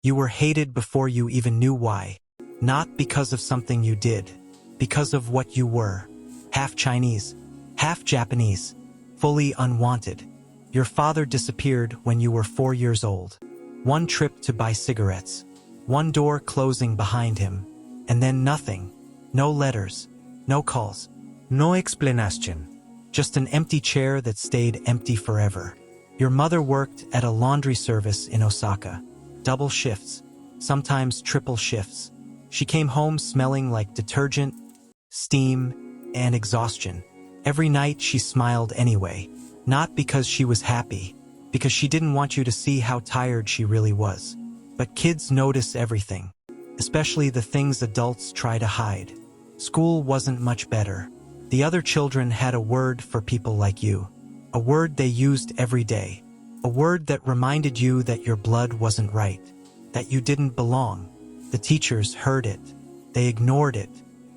You were hated before you even knew why. Not because of something you did, because of what you were. Half Chinese, half Japanese, fully unwanted. Your father disappeared when you were 4 years old. One trip to buy cigarettes, one door closing behind him, and then nothing. No letters, no calls, no explanation. Just an empty chair that stayed empty forever. Your mother worked at a laundry service in Osaka. Double shifts, sometimes triple shifts. She came home smelling like detergent, steam, and exhaustion. Every night she smiled anyway, not because she was happy, because she didn't want you to see how tired she really was. But kids notice everything, especially the things adults try to hide. School wasn't much better. The other children had a word for people like you, a word they used every day, a word that reminded you that your blood wasn't right, that you didn't belong. The teachers heard it. They ignored it.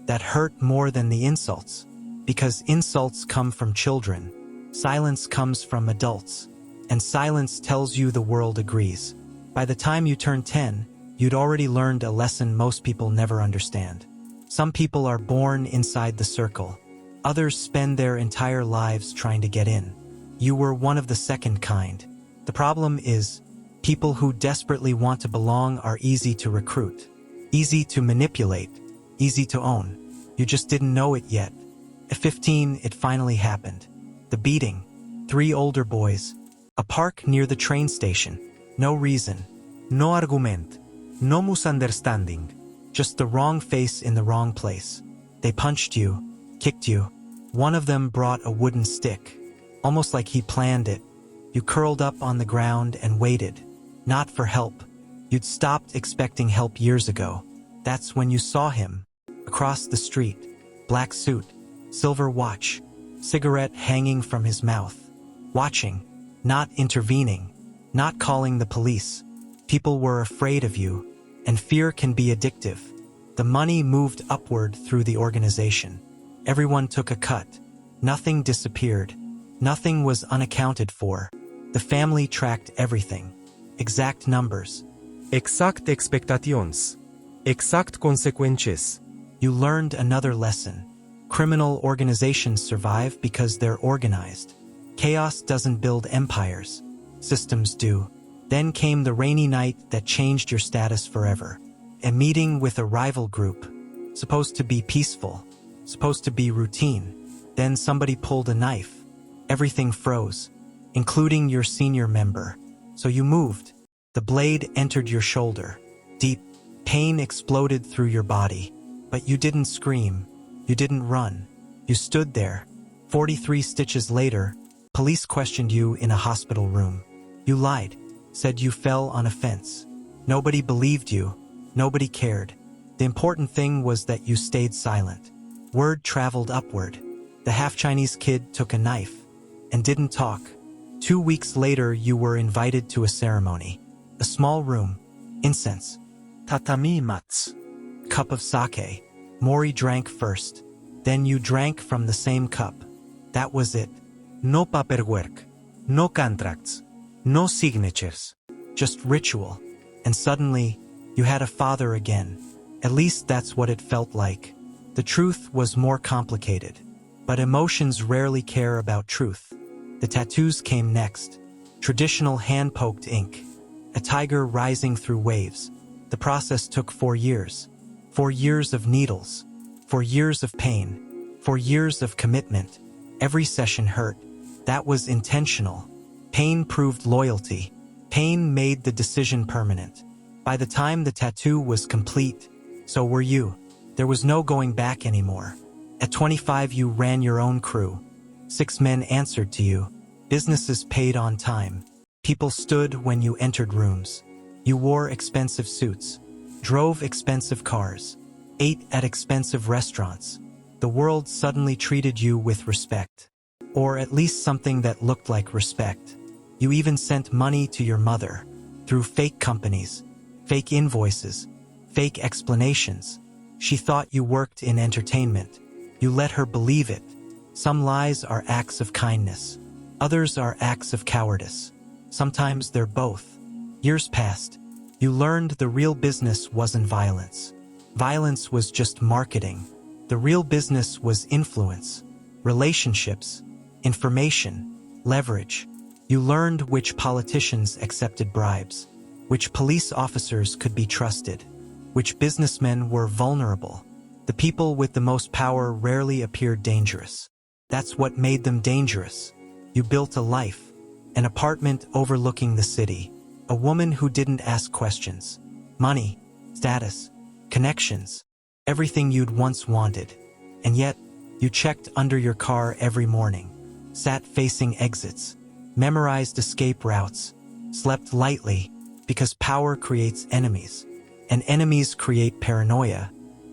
That hurt more than the insults, because insults come from children. Silence comes from adults, and silence tells you the world agrees. By the time you turned 10, you'd already learned a lesson most people never understand. Some people are born inside the circle. Others spend their entire lives trying to get in. You were one of the second kind. The problem is, people who desperately want to belong are easy to recruit, easy to manipulate, easy to own. You just didn't know it yet. At 15, it finally happened. The beating. 3 older boys. A park near the train station. No reason. No argument. No misunderstanding. Just the wrong face in the wrong place. They punched you, kicked you. One of them brought a wooden stick, almost like he planned it. You curled up on the ground and waited, not for help. You'd stopped expecting help years ago. That's when you saw him, across the street, black suit, silver watch, cigarette hanging from his mouth. Watching, not intervening, not calling the police. People were afraid of you, and fear can be addictive. The money moved upward through the organization. Everyone took a cut. Nothing disappeared. Nothing was unaccounted for. The family tracked everything. Exact numbers. Exact expectations. Exact consequences. You learned another lesson. Criminal organizations survive because they're organized. Chaos doesn't build empires. Systems do. Then came the rainy night that changed your status forever. A meeting with a rival group. Supposed to be peaceful. Supposed to be routine. Then somebody pulled a knife. Everything froze, including your senior member. So you moved. The blade entered your shoulder. Deep pain exploded through your body. But you didn't scream. You didn't run. You stood there. 43 stitches later, police questioned you in a hospital room. You lied, said you fell on a fence. Nobody believed you. Nobody cared. The important thing was that you stayed silent. Word traveled upward. The half-Chinese kid took a knife and didn't talk. 2 weeks later, you were invited to a ceremony. A small room. Incense. Tatami mats. Cup of sake. Mori drank first. Then you drank from the same cup. That was it. No paperwork. No contracts. No signatures. Just ritual. And suddenly, you had a father again. At least that's what it felt like. The truth was more complicated. But emotions rarely care about truth. The tattoos came next. Traditional hand-poked ink. A tiger rising through waves. The process took 4 years. 4 years of needles. 4 years of pain. 4 years of commitment. Every session hurt. That was intentional. Pain proved loyalty. Pain made the decision permanent. By the time the tattoo was complete, so were you. There was no going back anymore. At 25, you ran your own crew. 6 men answered to you. Businesses paid on time. People stood when you entered rooms. You wore expensive suits, drove expensive cars, ate at expensive restaurants. The world suddenly treated you with respect. Or at least something that looked like respect. You even sent money to your mother, through fake companies, fake invoices, fake explanations. She thought you worked in entertainment. You let her believe it. Some lies are acts of kindness. Others are acts of cowardice. Sometimes they're both. Years passed. You learned the real business wasn't violence. Violence was just marketing. The real business was influence, relationships, information, leverage. You learned which politicians accepted bribes, which police officers could be trusted, which businessmen were vulnerable. The people with the most power rarely appeared dangerous. That's what made them dangerous. You built a life, an apartment overlooking the city, a woman who didn't ask questions, money, status, connections, everything you'd once wanted. And yet, you checked under your car every morning, sat facing exits, memorized escape routes, slept lightly, because power creates enemies, and enemies create paranoia.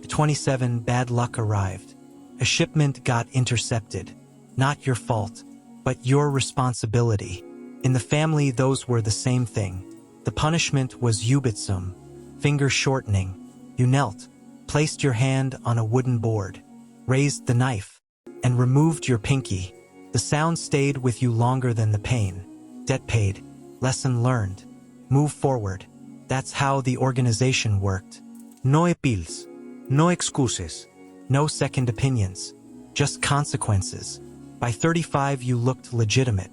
27 bad luck arrived. A shipment got intercepted. Not your fault, but your responsibility. In the family, those were the same thing. The punishment was jubitsum, finger shortening. You knelt, placed your hand on a wooden board, raised the knife, and removed your pinky. The sound stayed with you longer than the pain. Debt paid, lesson learned. Move forward. That's how the organization worked. No appeals. No excuses. No second opinions. Just consequences. By 35 you looked legitimate.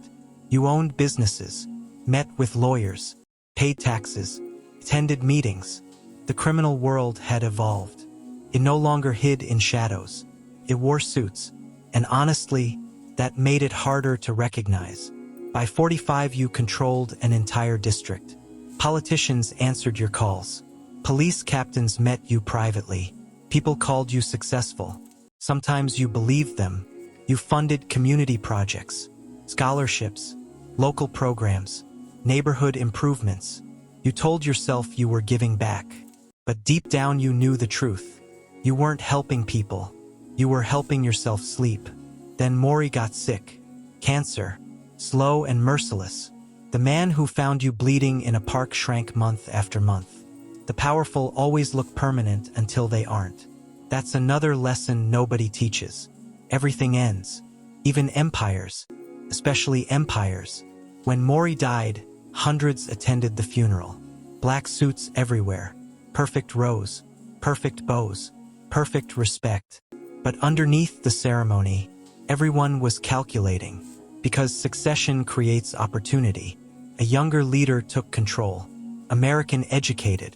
You owned businesses, met with lawyers, paid taxes, attended meetings. The criminal world had evolved. It no longer hid in shadows. It wore suits. And honestly, that made it harder to recognize. By 45 you controlled an entire district. Politicians answered your calls. Police captains met you privately. People called you successful. Sometimes you believed them. You funded community projects, scholarships, local programs, neighborhood improvements. You told yourself you were giving back. But deep down you knew the truth. You weren't helping people. You were helping yourself sleep. Then Mori got sick. Cancer. Slow and merciless. The man who found you bleeding in a park shrank month after month. The powerful always look permanent until they aren't. That's another lesson nobody teaches. Everything ends. Even empires. Especially empires. When Mori died, hundreds attended the funeral. Black suits everywhere. Perfect rows. Perfect bows. Perfect respect. But underneath the ceremony, everyone was calculating. Because succession creates opportunity. A younger leader took control. American educated.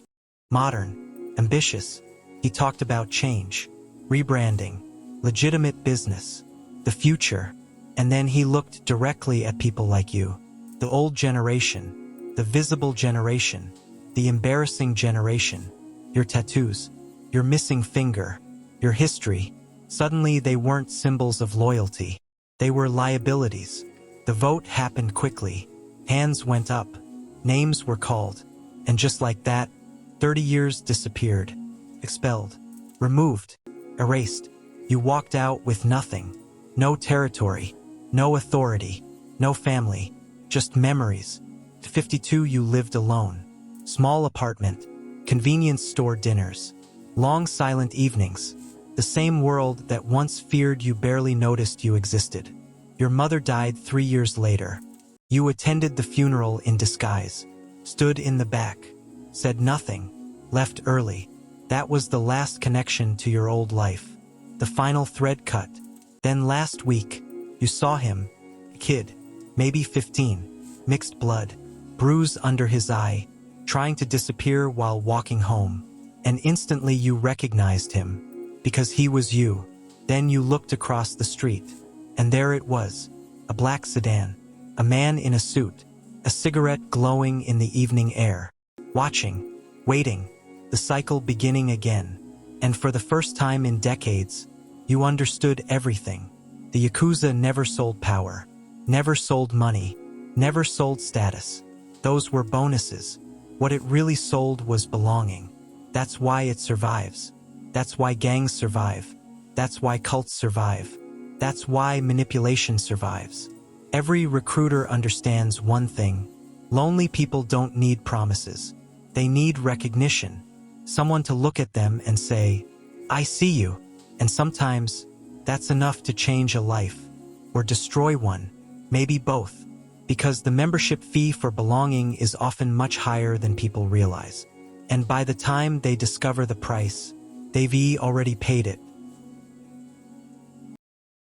Modern, ambitious. He talked about change, rebranding, legitimate business, the future. And then he looked directly at people like you. The old generation, the visible generation, the embarrassing generation, your tattoos, your missing finger, your history. Suddenly they weren't symbols of loyalty. They were liabilities. The vote happened quickly. Hands went up. Names were called. And just like that, 30 years disappeared. Expelled. Removed. Erased. You walked out with nothing. No territory. No authority. No family. Just memories. At 52 you lived alone. Small apartment. Convenience store dinners. Long silent evenings. The same world that once feared you barely noticed you existed. Your mother died 3 years later. You attended the funeral in disguise. Stood in the back. Said nothing. Left early. That was the last connection to your old life. The final thread cut. Then last week, you saw him. A kid. Maybe 15. Mixed blood. Bruise under his eye. Trying to disappear while walking home. And instantly you recognized him. Because he was you. Then you looked across the street. And there it was. A black sedan. A man in a suit. A cigarette glowing in the evening air. Watching. Waiting. The cycle beginning again. And for the first time in decades, you understood everything. The Yakuza never sold power. Never sold money. Never sold status. Those were bonuses. What it really sold was belonging. That's why it survives. That's why gangs survive. That's why cults survive. That's why manipulation survives. Every recruiter understands one thing. Lonely people don't need promises. They need recognition. Someone to look at them and say, I see you. And sometimes, that's enough to change a life. Or destroy one. Maybe both. Because the membership fee for belonging is often much higher than people realize. And by the time they discover the price, they've already paid it.